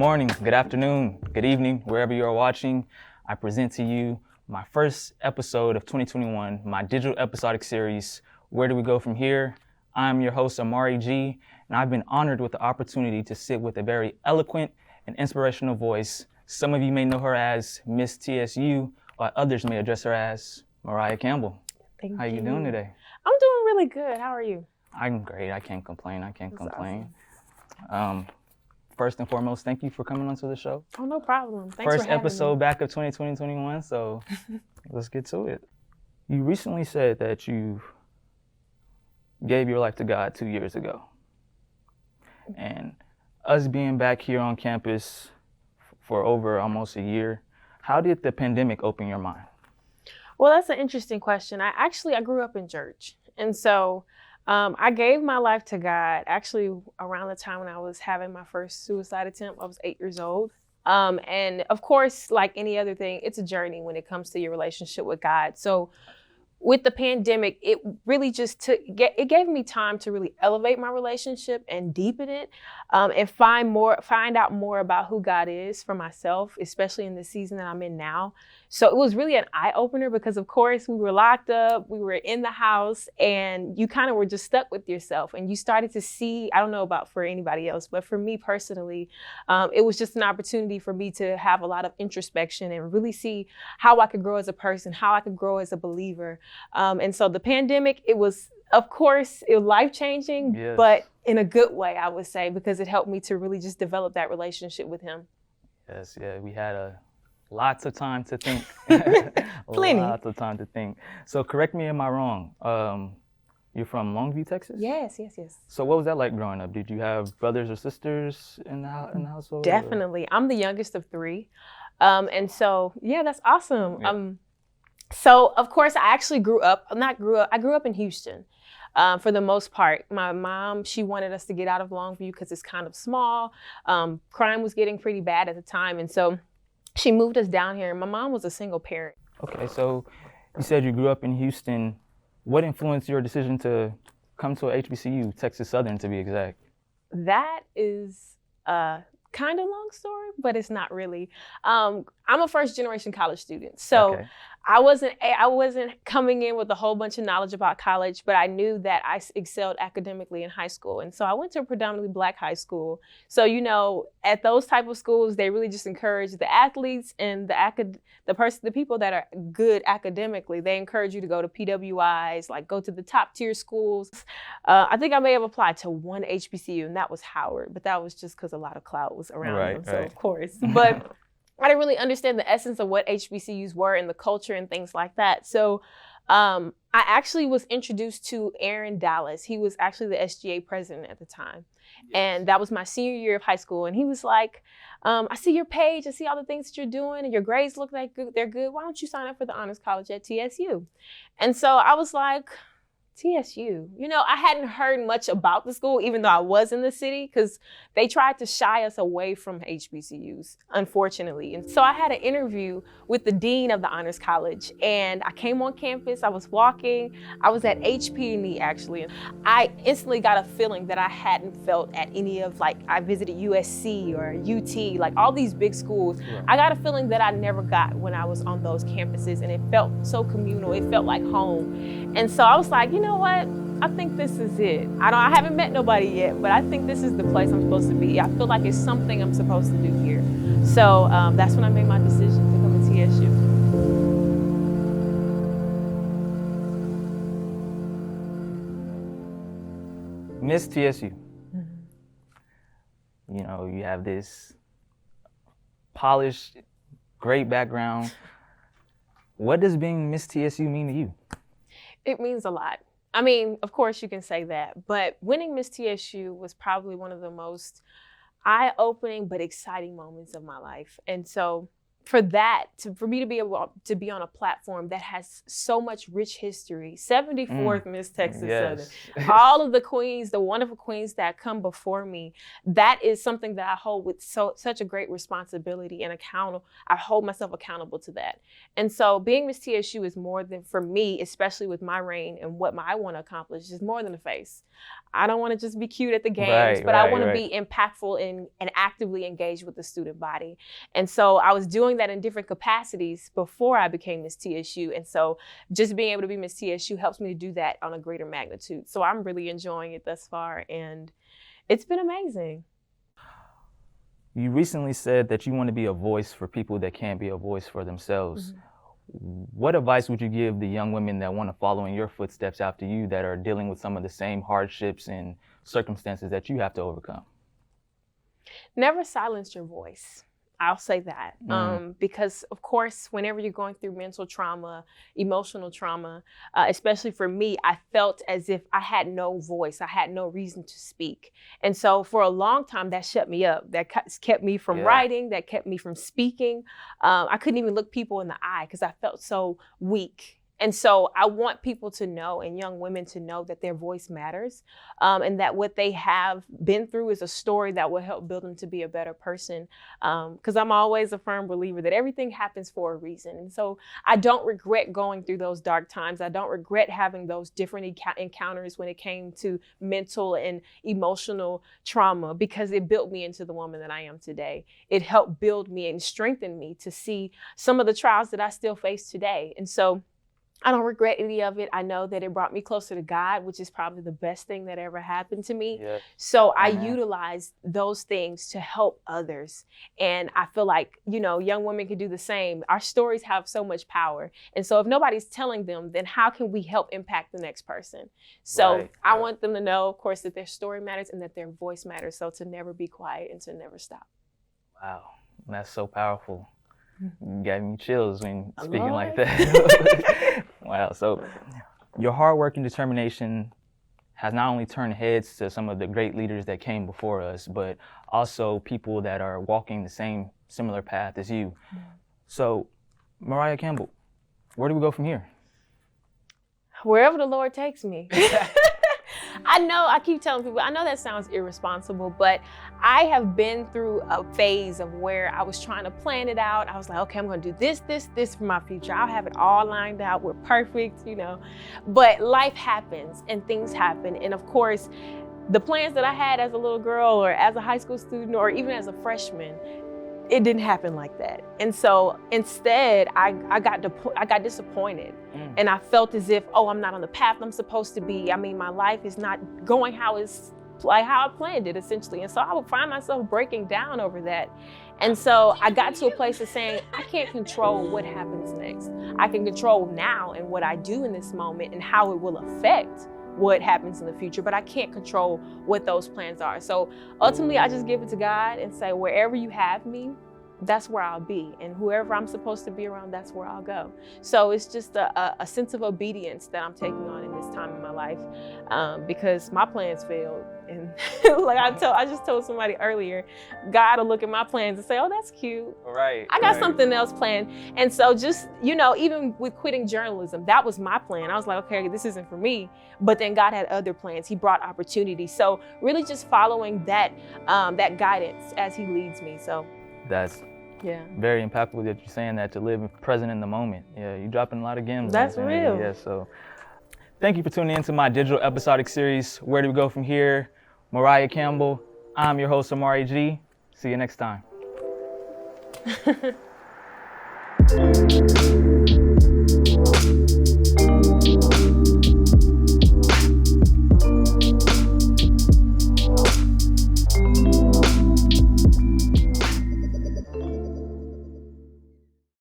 morning, good afternoon, good evening, wherever you are watching. I present to you my first episode of 2021, my Digital Episodic Series, Where Do We Go From Here? I'm your host, Amari G, and I've been honored with the opportunity to sit with a very eloquent and inspirational voice. Some of you may know her as Miss TSU, while others may address her as Mariah Campbell. Thank you. How you doing today? I'm doing really good. How are you? I'm great. I can't complain. That's awesome. First and foremost, thank you for coming onto the show. Oh, no problem. Thanks First for having episode me. back of 2020-21, so let's get to it. You recently said that you gave your life to God 2 years ago. And us being back here on campus for over almost a year, how did the pandemic open your mind? Well, that's an interesting question. I grew up in church. And so I gave my life to God actually around the time when I was having my first suicide attempt. I was 8 years old. And of course, like any other thing, it's a journey when it comes to your relationship with God. So with the pandemic, it really just it gave me time to really elevate my relationship and deepen it, and find out more about who God is for myself, especially in the season that I'm in now. So it was really an eye opener because, of course, we were locked up, we were in the house, and you kind of were just stuck with yourself. And you started to see, I don't know about for anybody else, but for me personally, it was just an opportunity for me to have a lot of introspection and really see how I could grow as a person, how I could grow as a believer. And so the pandemic, it was, of course, it was life-changing, Yes. But in a good way, I would say, because it helped me to really just develop that relationship with him. Yes, yeah, we had lots of time to think. Plenty. Lots of time to think. So correct me, am I wrong? You're from Longview, Texas? Yes. So what was that like growing up? Did you have brothers or sisters in the household? Definitely. I'm the youngest of 3. And so, yeah, that's awesome. Yeah. So, of course, I grew up in Houston. For the most part. My mom, she wanted us to get out of Longview because it's kind of small. Crime was getting pretty bad at the time. And so she moved us down here. My mom was a single parent. Okay, so you said you grew up in Houston. What influenced your decision to come to a HBCU, Texas Southern to be exact? That is a kind of long story, but it's not really. I'm a first generation college student. So Okay. I wasn't coming in with a whole bunch of knowledge about college, but I knew that I excelled academically in high school. And so I went to a predominantly Black high school. So, at those type of schools, they really just encourage the athletes and the people that are good academically. They encourage you to go to PWIs, like go to the top tier schools. I think I may have applied to one HBCU, and that was Howard, but that was just because a lot of clout was around them. So of course, but I didn't really understand the essence of what HBCUs were and the culture and things like that. So I actually was introduced to Aaron Dallas. He was actually the SGA president at the time. Yes. And that was my senior year of high school. And he was like, I see your page. I see all the things that you're doing and your grades look like they're good. Why don't you sign up for the Honors College at TSU? And so I was like, TSU. I hadn't heard much about the school, even though I was in the city, because they tried to shy us away from HBCUs, unfortunately. And so I had an interview with the dean of the Honors College, and I came on campus. I was walking. I was at HP&E, actually. I instantly got a feeling that I hadn't felt at any of, I visited USC or UT, all these big schools. Yeah. I got a feeling that I never got when I was on those campuses, and it felt so communal. It felt like home. And so I was like, you know what? I think this is it. I haven't met nobody yet, but I think this is the place I'm supposed to be. I feel like it's something I'm supposed to do here. So that's when I made my decision to come to TSU. Miss TSU. Mm-hmm. You have this polished, great background. What does being Miss TSU mean to you? It means a lot. I mean, of course you can say that, but winning Miss TSU was probably one of the most eye-opening but exciting moments of my life. And so for me to be able to be on a platform that has so much rich history, 74th Miss Texas Yes. Southern, all of the queens, the wonderful queens that come before me, that is something that I hold with such a great responsibility and I hold myself accountable to that. And so being Miss TSU is more than, for me, especially with my reign and what I want to accomplish, is more than a face. I don't want to just be cute at the games, but I want to be impactful and actively engaged with the student body. And so I was doing that in different capacities before I became Miss TSU. And so just being able to be Miss TSU helps me to do that on a greater magnitude. So I'm really enjoying it thus far, and it's been amazing. You recently said that you want to be a voice for people that can't be a voice for themselves. Mm-hmm. What advice would you give the young women that want to follow in your footsteps after you, that are dealing with some of the same hardships and circumstances that you have to overcome? Never silence your voice. I'll say that. Because of course, whenever you're going through mental trauma, emotional trauma, especially for me, I felt as if I had no voice. I had no reason to speak. And so for a long time, that shut me up. That kept me from writing, that kept me from speaking. I couldn't even look people in the eye because I felt so weak. And so I want people to know, and young women to know, that their voice matters, and that what they have been through is a story that will help build them to be a better person. Because I'm always a firm believer that everything happens for a reason. And so I don't regret going through those dark times. I don't regret having those different encounters when it came to mental and emotional trauma, because it built me into the woman that I am today. It helped build me and strengthen me to see some of the trials that I still face today. And so I don't regret any of it. I know that it brought me closer to God, which is probably the best thing that ever happened to me. Yeah. So I utilize those things to help others. And I feel like, young women can do the same. Our stories have so much power. And so if nobody's telling them, then how can we help impact the next person? So I want them to know, of course, that their story matters and that their voice matters. So to never be quiet and to never stop. Wow, that's so powerful. You gave me chills when speaking like that. Wow. So your hard work and determination has not only turned heads to some of the great leaders that came before us, but also people that are walking the similar path as you. So, Mariah Campbell, where do we go from here? Wherever the Lord takes me. I keep telling people, I know that sounds irresponsible, but I have been through a phase of where I was trying to plan it out. I was like, okay, I'm going to do this for my future. I'll have it all lined out. We're perfect, But life happens and things happen. And of course, the plans that I had as a little girl or as a high school student or even as a freshman, it didn't happen like that. And so instead, I got disappointed. And I felt as if, I'm not on the path I'm supposed to be. I mean, my life is not going how I planned it, essentially. And so I would find myself breaking down over that. And so I got to a place of saying, I can't control what happens next. I can control now and what I do in this moment and how it will affect what happens in the future, but I can't control what those plans are. So ultimately, I just give it to God and say, wherever you have me, that's where I'll be. And whoever I'm supposed to be around, that's where I'll go. So it's just a sense of obedience that I'm taking on in this time in my life, because my plans failed. And like I just told somebody earlier, God will look at my plans and say, oh, that's cute. Right. I got something else planned. And so just, even with quitting journalism, that was my plan. I was like, okay, this isn't for me. But then God had other plans. He brought opportunity. So really just following that guidance as he leads me. So that's very impactful that you're saying that, to live present in the moment. Yeah, you're dropping a lot of gems. That's real. Yeah, so thank you for tuning in to my digital episodic series, Where Do We Go From Here? Mariah Campbell. I'm your host, Amari G. See you next time.